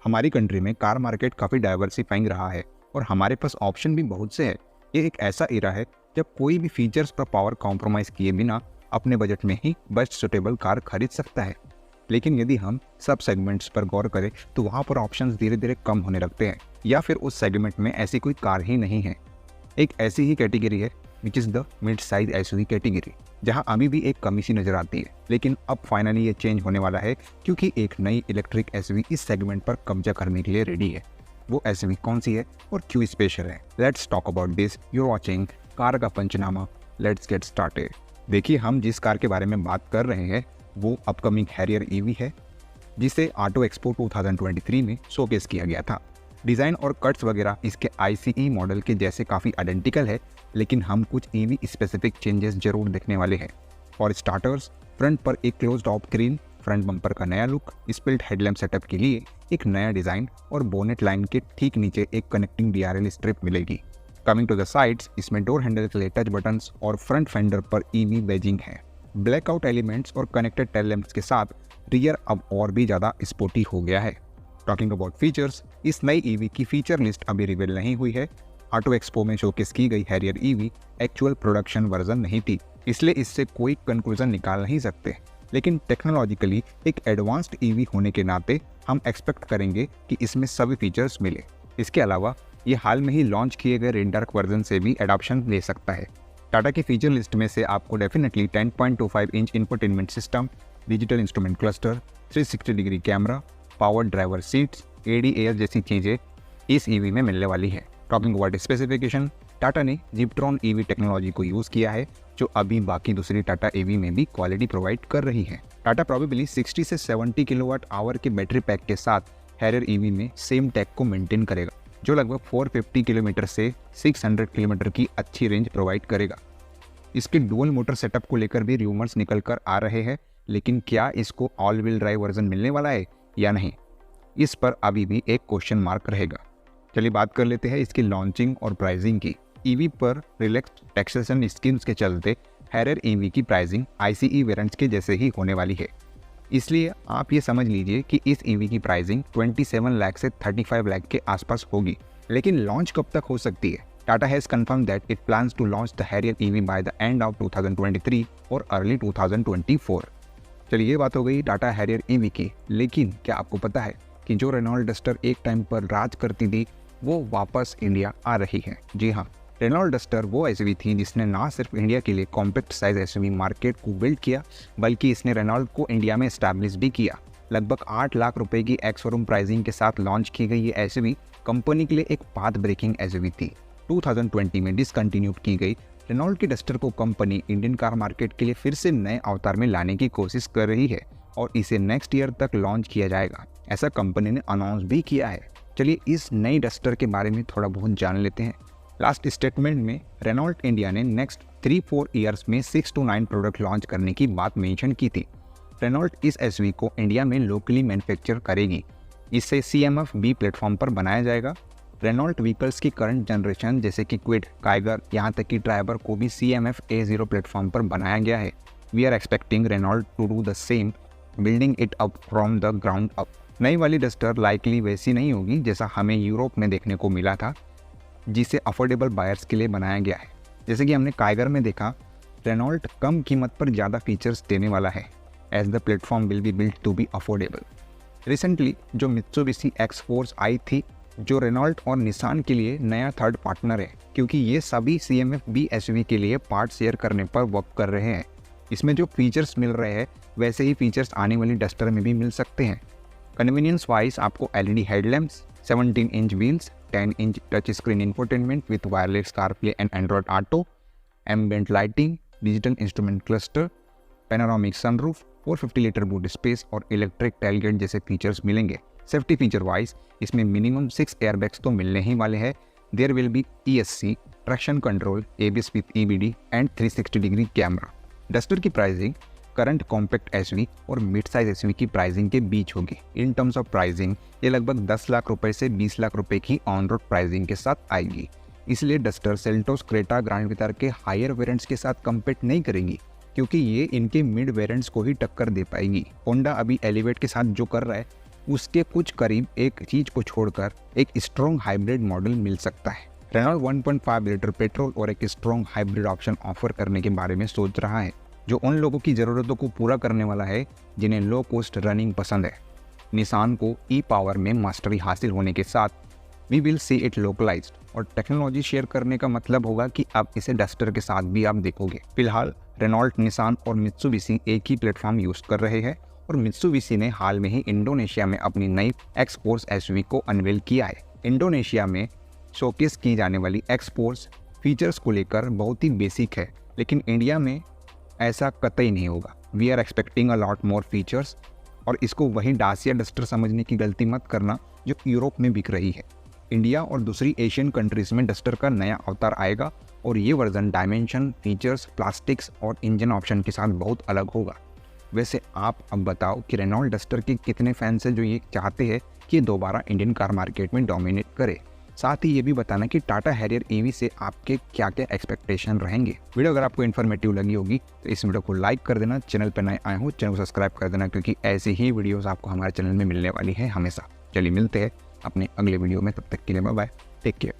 हमारी कंट्री में car market काफ़ी डाइवर्सिफाइंग रहा है और हमारे पास ऑप्शन भी बहुत से हैं। ये एक ऐसा एरा है जब कोई भी फीचर्स पर पावर कॉम्प्रोमाइज़ किए बिना अपने बजट में ही बेस्ट सुटेबल कार खरीद सकता है। लेकिन यदि हम सब सेगमेंट्स पर गौर करें तो वहाँ पर ऑप्शंस धीरे धीरे कम होने लगते हैं या फिर उस सेगमेंट में ऐसी कोई कार ही नहीं है। एक ऐसी ही कैटेगरी है which is the mid size SUV category, जहां अभी भी एक कमी सी नजर आती है। लेकिन अब फाइनली ये चेंज होने वाला है क्योंकि एक नई इलेक्ट्रिक एसयूवी इस सेगमेंट पर कब्जा करने के लिए रेडी है। वो एसयूवी कौन सी है और क्यों स्पेशल है? Let's talk about this. You watching car का पंचनामा। Let's get started. देखिए, हम जिस कार के बारे में बात कर रहे हैं वो अपकमिंग हैरियर ईवी है, जिसे ऑटो एक्सपो 2023 में शोकेस किया गया था। डिज़ाइन और कट्स वगैरह इसके ICE मॉडल के जैसे काफ़ी आइडेंटिकल है, लेकिन हम कुछ EV स्पेसिफिक चेंजेस जरूर देखने वाले हैं। फॉर स्टार्टर्स, फ्रंट पर एक closed of grill, front bumper का नया लुक, स्प्लिट हेडलैम्प सेटअप के लिए एक नया डिज़ाइन और बोनेट लाइन के ठीक नीचे एक कनेक्टिंग DRL स्ट्रिप मिलेगी। कमिंग टू द साइड्स, इसमें डोर हैंडल के लिए टच बटन्स और फ्रंट फेंडर पर EV बैजिंग है। ब्लैकआउट एलिमेंट्स और कनेक्टेड टेल लैंप्स के साथ रियर अब और भी ज़्यादा स्पोर्टी हो गया है। टॉकिंग अबाउट फीचर्स, इस नई EV की फीचर लिस्ट अभी रिवील नहीं हुई है। ऑटो एक्सपो में शोकेस की गई Harrier EV actual production version नहीं थी, इसलिए इससे कोई कंक्लूजन निकाल नहीं सकते। लेकिन टेक्नोलॉजिकली एक एडवांस्ड EV होने के नाते हम एक्सपेक्ट करेंगे कि इसमें सभी फीचर्स मिले। इसके अलावा ये हाल में ही लॉन्च किए गए रेड डार्क वर्जन से भी एडॉप्शन ले सकता है। टाटा की फीचर लिस्ट में से आपको definitely 10.25 inch infotainment system, digital instrument cluster, 360 degree camera, power driver seats, ADAS जैसी चीज़ें इस EV में मिलने वाली है। टॉकिंग अबाउट स्पेसिफिकेशन, टाटा ने जिप्ट्रॉन EV टेक्नोलॉजी को यूज़ किया है, जो अभी बाकी दूसरी टाटा EV में भी क्वालिटी प्रोवाइड कर रही है। टाटा प्रोबेबली 60 से 70 किलोवाट आवर के बैटरी पैक के साथ हैरियर EV में सेम टेक को मेंटेन करेगा, जो लगभग 450 किलोमीटर से 600 किलोमीटर की अच्छी रेंज प्रोवाइड करेगा। इसके डुअल मोटर सेटअप को लेकर भी रूमर्स निकल कर आ रहे हैं, लेकिन क्या इसको ऑल व्हील ड्राइव वर्जन मिलने वाला है या नहीं, इस पर अभी भी एक क्वेश्चन मार्क रहेगा। चलिए बात कर लेते हैं इसकी लॉन्चिंग और प्राइसिंग की। EV पर रिलैक्स टैक्सेशन स्कीम्स के चलते हैरियर EV की प्राइसिंग ICE वेरिएंट्स के जैसे ही होने वाली है। इसलिए आप ये समझ लीजिए कि इस EV की प्राइसिंग 27 लाख से 35 लाख के आसपास होगी। लेकिन लॉन्च कब तक हो सकती है? Tata has confirmed that it plans to launch the Harrier EV by the end of 2023 और अर्ली 2024। चलिए, ये बात हो गई टाटा हैरियर EV की। लेकिन क्या आपको पता है कि जो रेनॉल्ट डस्टर एक टाइम पर राज करती थी वो वापस इंडिया आ रही है? जी हाँ, रेनॉल्ट डस्टर वो एसयूवी थी जिसने ना सिर्फ इंडिया के लिए कॉम्पैक्ट साइज एसयूवी मार्केट को बिल्ड किया, बल्कि इसने रेनॉल्ट को इंडिया में एस्टैब्लिश भी किया। लगभग 8 लाख रुपए की एक्स शोरूम प्राइसिंग के साथ लॉन्च की गई ये एसयूवी कंपनी के लिए एक पाथ ब्रेकिंग एसयूवी थी। 2020 में डिसकंटिन्यू की गई रेनॉल्ट की डस्टर को कंपनी इंडियन कार मार्केट के लिए फिर से नए अवतार में लाने की कोशिश कर रही है और इसे नेक्स्ट ईयर तक लॉन्च किया जाएगा, ऐसा कंपनी ने अनाउंस भी किया है। चलिए इस नई डस्टर के बारे में थोड़ा बहुत जान लेते हैं। लास्ट स्टेटमेंट में रेनॉल्ट इंडिया ने नेक्स्ट 3-4 ईयर्स में 6 to 9 प्रोडक्ट लॉन्च करने की बात मेंशन की थी। रेनॉल्ट इस एसयूवी को इंडिया में लोकली मैन्युफैक्चर करेगी। इसे CMF B प्लेटफॉर्म पर बनाया जाएगा। रेनॉल्ट व्हीकल्स की करंट जनरेशन जैसे कि क्विड, काइगर, यहाँ तक कि ड्राइवर को भी CMF A0 प्लेटफॉर्म पर बनाया गया है। We are expecting Renault to do the same, building it up from the ground up. नई वाली डस्टर लाइकली वैसी नहीं होगी जैसा हमें यूरोप में देखने को मिला था, जिसे अफोर्डेबल बायर्स के लिए बनाया गया है। जैसे कि हमने काइगर में देखा, रेनॉल्ट कम कीमत पर ज़्यादा फीचर्स देने वाला है, as the platform will be built to be affordable. Recently जो मित्सुबिशी X-Force आई थी, जो रेनॉल्ट और निसान के लिए नया थर्ड पार्टनर है, क्योंकि ये सभी CMF B एसयूवी के लिए पार्ट शेयर करने पर वर्क कर रहे हैं। इसमें जो फीचर्स मिल रहे हैं वैसे ही फीचर्स आने वाली डस्टर में भी मिल सकते हैं। कन्वीनियंस वाइज आपको LED headlamps, 17 inch wheels, 10 inch touch screen infotainment with wireless CarPlay and Android Auto, ambient lighting, digital instrument cluster, panoramic sunroof, 450 litre boot space और इलेक्ट्रिक टेलगेट जैसे फीचर्स मिलेंगे। सेफ्टी फीचर वाइज इसमें minimum 6 airbags तो मिलने ही वाले हैं। There will be ESC, traction control, ABS with EBD and 360 degree camera. Duster की प्राइसिंग करंट कॉम्पैक्ट एसयूवी और मिड साइज एसयूवी की प्राइसिंग के बीच होगी। इन टर्म्स ऑफ प्राइसिंग ये लगभग 10 लाख रुपए से 20 लाख रुपए की ऑन रोड प्राइसिंग के साथ आएगी। इसलिए डस्टर सेल्टोस, क्रेटा, ग्रैंड विटार के हायर वेरिएंट्स के साथ कम्पीट नहीं करेंगी, क्योंकि ये इनके मिड वेरिएंट्स को ही टक्कर दे पाएगी। होंडा अभी एलिवेट के साथ जो कर रहा है उसके कुछ करीब एक चीज को छोड़कर एक स्ट्रॉन्ग हाइब्रिड मॉडल मिल सकता है। रेनॉल्ट 1.5 लीटर पेट्रोल और एक स्ट्रॉन्ग हाइब्रिड ऑप्शन ऑफर करने के बारे में सोच रहा है, जो उन लोगों की ज़रूरतों को पूरा करने वाला है जिन्हें लो कॉस्ट रनिंग पसंद है। निसान को ई पावर में मास्टरी हासिल होने के साथ we will see it localised, और टेक्नोलॉजी शेयर करने का मतलब होगा कि आप इसे डस्टर के साथ भी आप देखोगे। फिलहाल रेनॉल्ट, निसान और मित्सुबिशी एक ही प्लेटफॉर्म यूज कर रहे हैं, और मित्सुबिशी ने हाल में ही इंडोनेशिया में अपनी नई एक्स फोर्स एसयूवी को अनवेल किया है। इंडोनेशिया में शोकेस की जाने वाली एक्स फोर्स फीचर्स को लेकर बहुत ही बेसिक है, लेकिन इंडिया में ऐसा कतई नहीं होगा। We are expecting a lot more features, और इसको वही डासिया डस्टर समझने की गलती मत करना जो यूरोप में बिक रही है। इंडिया और दूसरी एशियन कंट्रीज में डस्टर का नया अवतार आएगा, और ये वर्जन डायमेंशन, फीचर्स, प्लास्टिक्स और इंजन ऑप्शन के साथ बहुत अलग होगा। वैसे आप अब बताओ कि रेनॉल्ट डस्टर के कितने फैंस हैं जो ये चाहते हैं कि दोबारा इंडियन कार मार्केट में डोमिनेट करे। साथ ही ये भी बताना कि टाटा हैरियर ईवी से आपके क्या क्या एक्सपेक्टेशन रहेंगे। वीडियो अगर आपको इन्फॉर्मेटिव लगी होगी तो इस वीडियो को लाइक कर देना। चैनल पर नए आए हो चैनल को सब्सक्राइब कर देना, क्योंकि ऐसी ही वीडियोस आपको हमारे चैनल में मिलने वाली है हमेशा। चलिए मिलते हैं अपने अगले वीडियो में, तब तक के लिए बाय बाय, टेक केयर।